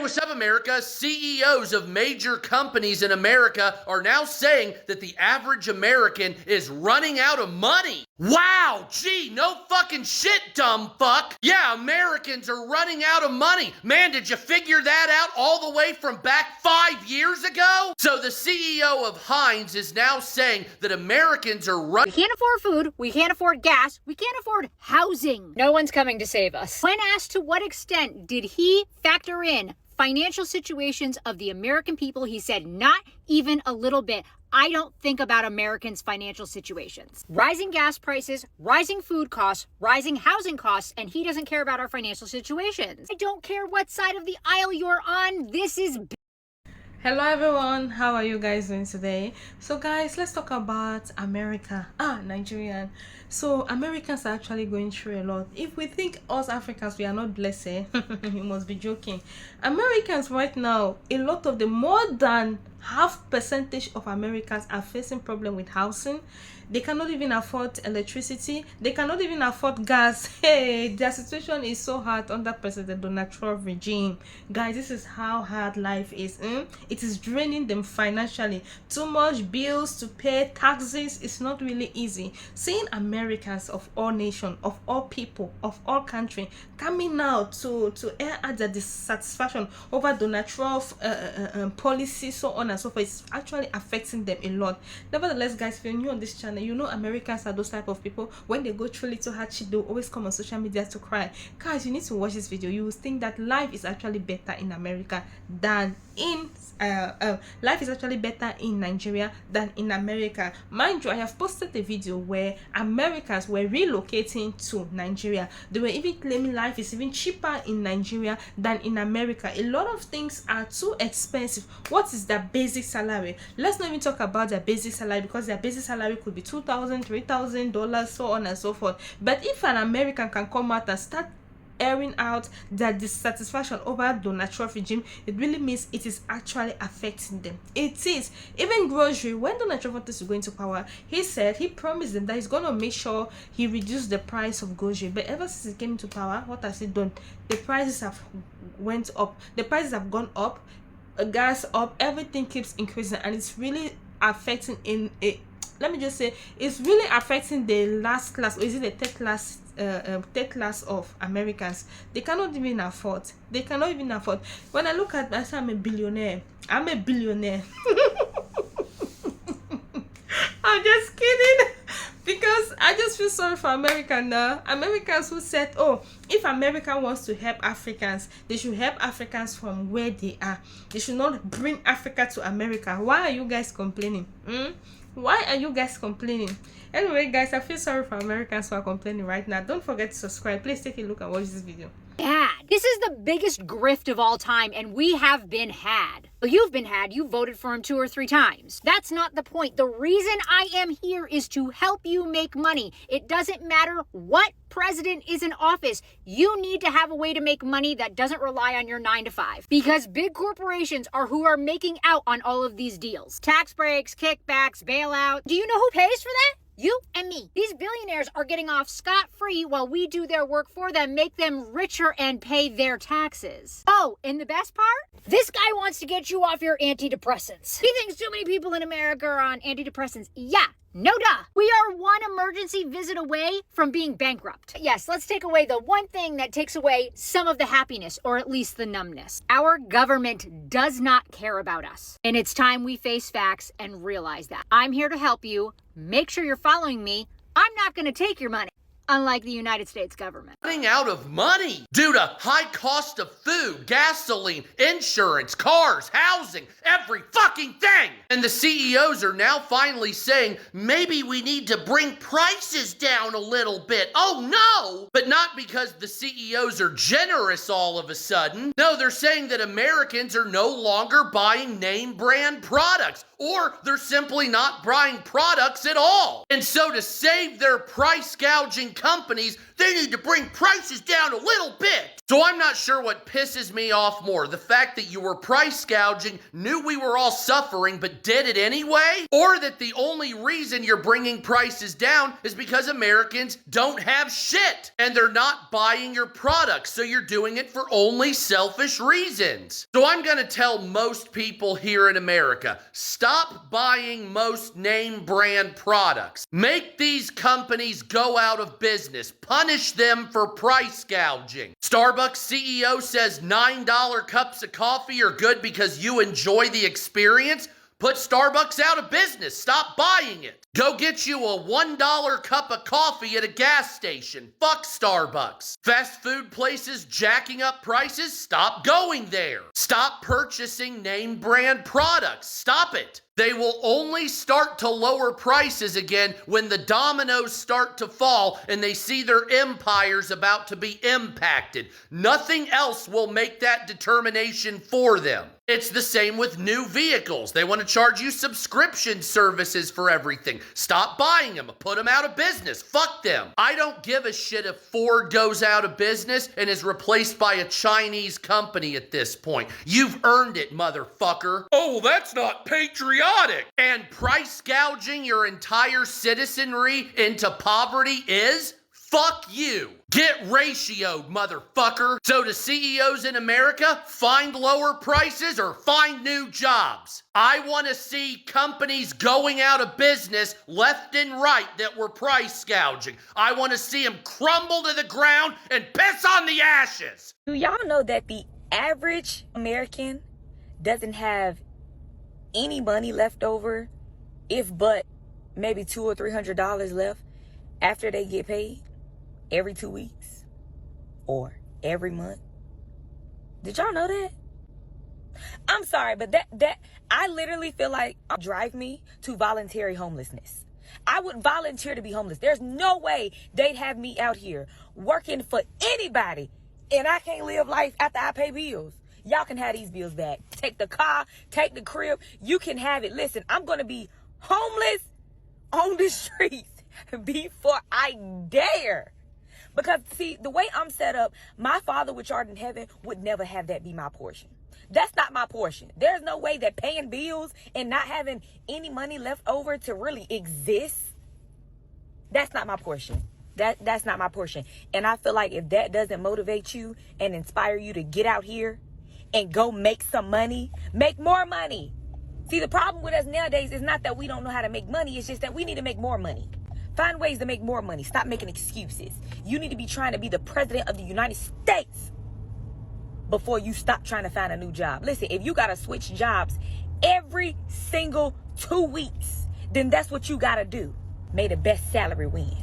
Hey, what's up, America? CEOs of major companies in America are now saying that the average American is running out of money. Wow, gee, no fucking shit, dumb fuck. Yeah, Americans are running out of money. Man, did you figure that out all the way from back 5 years ago? So the CEO of Heinz is now saying that Americans are running. We can't afford food, we can't afford gas, we can't afford housing. No one's coming to save us. When asked to what extent did he factor in financial situations of the American people, he said, not even a little bit. I don't think about Americans' financial situations. Rising gas prices, rising food costs, rising housing costs, and he doesn't care about our financial situations. I don't care what side of the aisle you're on. This is Hello everyone, how are you guys doing today? So guys, let's talk about Nigerian. So Americans are actually going through a lot. If we think us Africans we are not blessed, you must be joking. Americans right now, a lot of the more than half percentage of Americans are facing problem with housing. They cannot even afford electricity. They cannot even afford gas. Hey, their situation is so hard under President Donald Trump regime. Guys, this is how hard life is. It is draining them financially. Too much bills to pay, taxes. It's not really easy. Seeing Americans of all nations, of all people, of all countries coming out to air out their dissatisfaction over Donald Trump's policy, so on and so forth, it's actually affecting them a lot. Nevertheless, guys, if you're new on this channel, you know Americans are those type of people. When they go through little hardship, they'll always come on social media to cry. Guys, you need to watch this video. You will think that life is actually better in America than in life is actually better in Nigeria than in America. Mind you, I have posted a video where Americans were relocating to Nigeria. They were even claiming life is even cheaper in Nigeria than in America. A lot of things are too expensive. What is their basic salary? Let's not even talk about their basic salary, because their basic salary could be $2,000, $3,000, so on and so forth. But if an American can come out and start airing out their dissatisfaction over Donald Trump regime, it really means it is actually affecting them. It is. Even grocery, when Donald Trump wanted to go into power, he promised them that he's going to make sure he reduced the price of grocery. But ever since he came into power, what has he done? The prices have went up. The prices have gone up, gas up, everything keeps increasing, and it's really affecting let me just say, it's really affecting the last class, or is it the third class of Americans. They cannot even afford. They cannot even afford. When I look at myself, I'm a billionaire. I'm just kidding. Because I just feel sorry for America now. Americans who said, oh, if America wants to help Africans, they should help Africans from where they are. They should not bring Africa to America. Why are you guys complaining? Why are you guys complaining? Anyway, guys, I feel sorry for Americans who are complaining right now. Don't forget to subscribe. Please take a look and watch this video. bad. This is the biggest grift of all time, and we have been had. Well, you've been had. You voted for him 2 or 3 times. That's not the point. The reason I am here is to help you make money. It doesn't matter what president is in office. You need to have a way to make money that doesn't rely on your 9 to 5. Because big corporations are who are making out on all of these deals. Tax breaks, kickbacks, bailout. Do you know who pays for that? You and me. These billionaires are getting off scot-free while we do their work for them, make them richer, and pay their taxes. Oh, and the best part? This guy wants to get you off your antidepressants. He thinks too many people in America are on antidepressants. Yeah. No duh. We are one emergency visit away from being bankrupt. Yes, let's take away the one thing that takes away some of the happiness, or at least the numbness. Our government does not care about us. And it's time we face facts and realize that. I'm here to help you. Make sure you're following me. I'm not going to take your money. Unlike the United States government. Running out of money due to high cost of food, gasoline, insurance, cars, housing, every fucking thing. And the CEOs are now finally saying, maybe we need to bring prices down a little bit. Oh no! But not because the CEOs are generous all of a sudden. No, they're saying that Americans are no longer buying name brand products, or they're simply not buying products at all. And so to save their price gouging companies, They need to bring prices down a little bit. So I'm not sure what pisses me off more, the fact that you were price gouging, knew we were all suffering, but did it anyway? Or that the only reason you're bringing prices down is because Americans don't have shit and they're not buying your products, so you're doing it for only selfish reasons. So I'm gonna tell most people here in America, stop buying most name brand products. Make these companies go out of business. Punish them for price gouging. Starbucks CEO says $9 cups of coffee are good because you enjoy the experience. Put Starbucks out of business. Stop buying it. Go get you a $1 cup of coffee at a gas station. Fuck Starbucks. Fast food places jacking up prices. Stop going there. Stop purchasing name brand products. Stop it. They will only start to lower prices again when the dominoes start to fall and they see their empires about to be impacted. Nothing else will make that determination for them. It's the same with new vehicles. They want to charge you subscription services for everything. Stop buying them. Put them out of business. Fuck them. I don't give a shit if Ford goes out of business and is replaced by a Chinese company at this point. You've earned it, motherfucker. Oh, that's not patriotic. And price gouging your entire citizenry into poverty is? Fuck you. Get ratioed, motherfucker. So to CEOs in America, find lower prices or find new jobs. I want to see companies going out of business left and right that were price gouging. I want to see them crumble to the ground and piss on the ashes. Do y'all know that the average American doesn't have any money left over, if but maybe $200 or $300 left after they get paid every 2 weeks or every month? Did y'all know that? I'm sorry, but that I literally feel like it drive me to voluntary homelessness. I would volunteer to be homeless. There's no way they'd have me out here working for anybody and I can't live life after I pay bills. Y'all can have these bills back. Take the car, take the crib. You can have it. Listen, I'm going to be homeless on the streets before I dare. Because, see, the way I'm set up, my Father which art in heaven would never have that be my portion. That's not my portion. There's no way that paying bills and not having any money left over to really exist, that's not my portion. That's not my portion. And I feel like if that doesn't motivate you and inspire you to get out here and go make some money, make more money. See, the problem with us nowadays is not that we don't know how to make money. It's just that we need to make more money. Find ways to make more money. Stop making excuses. You need to be trying to be the president of the United States before you stop trying to find a new job. Listen, if you got to switch jobs every single 2 weeks, then that's what you got to do. May the best salary win.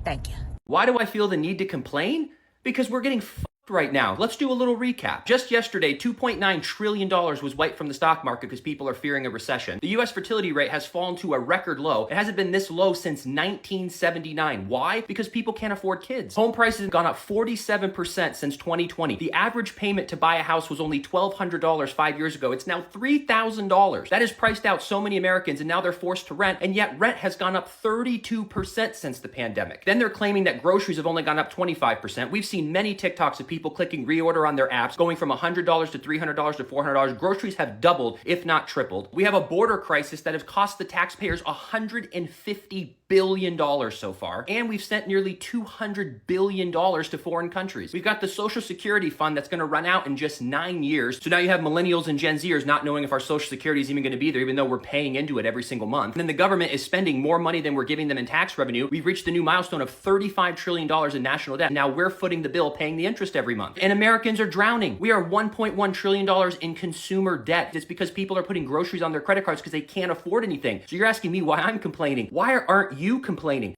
Thank you. Why do I feel the need to complain? Because we're getting fucked right now. Let's do a little recap. Just yesterday, $2.9 trillion was wiped from the stock market because people are fearing a recession. The US fertility rate has fallen to a record low. It hasn't been this low since 1979. Why? Because people can't afford kids. Home prices have gone up 47% since 2020. The average payment to buy a house was only $1,200 5 years ago. It's now $3,000. That has priced out so many Americans, and now they're forced to rent, and yet rent has gone up 32% since the pandemic. Then they're claiming that groceries have only gone up 25%. We've seen many TikToks of people clicking reorder on their apps, going from $100 to $300 to $400. Groceries have doubled, if not tripled. We have a border crisis that has cost the taxpayers $150 billion so far, and we've sent nearly $200 billion to foreign countries. We've got the Social Security fund that's going to run out in just 9 years. So now you have millennials and Gen Zers not knowing if our Social Security is even going to be there, even though we're paying into it every single month. And then the government is spending more money than we're giving them in tax revenue. We've reached the new milestone of $35 trillion in national debt. Now we're footing the bill, paying the interest every month. And Americans are drowning. We are $1.1 trillion in consumer debt. It's because people are putting groceries on their credit cards because they can't afford anything. So you're asking me why I'm complaining. Why aren't you complaining?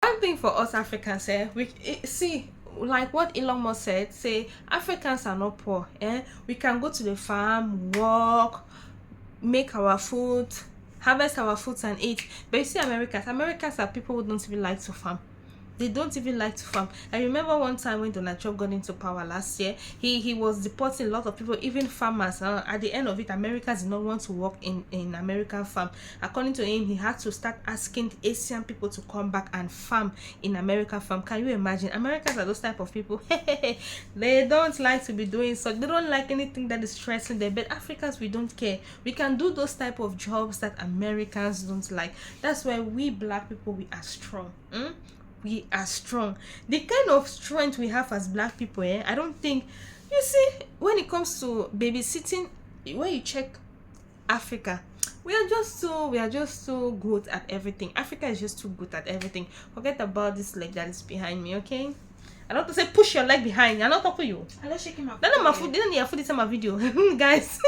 One thing for us Africans, see, like what Elon Musk said, say Africans are not poor. We can go to the farm, work, make our food, harvest our foods and eat. But you see, Americans are people who don't even like to farm. They don't even like to farm. I remember one time when Donald Trump got into power last year, he was deporting a lot of people, even farmers. At the end of it, America did not want to work in American farm. According to him, he had to start asking Asian people to come back and farm in American farm. Can you imagine? Americans are those type of people. They don't like to be doing so. They don't like anything that is stressing them. But Africans, we don't care. We can do those type of jobs that Americans don't like. That's why we black people, we are strong. We are strong. The kind of strength we have as black people, I don't think, you see, when it comes to babysitting, when you check Africa, we are just so good at everything. Africa is just too good at everything. Forget about this leg that is behind me, okay? I don't want to say push your leg behind. I'm not talking to you. I'm not shaking my foot. That's not my foot. Didn't your foot is on my video, guys.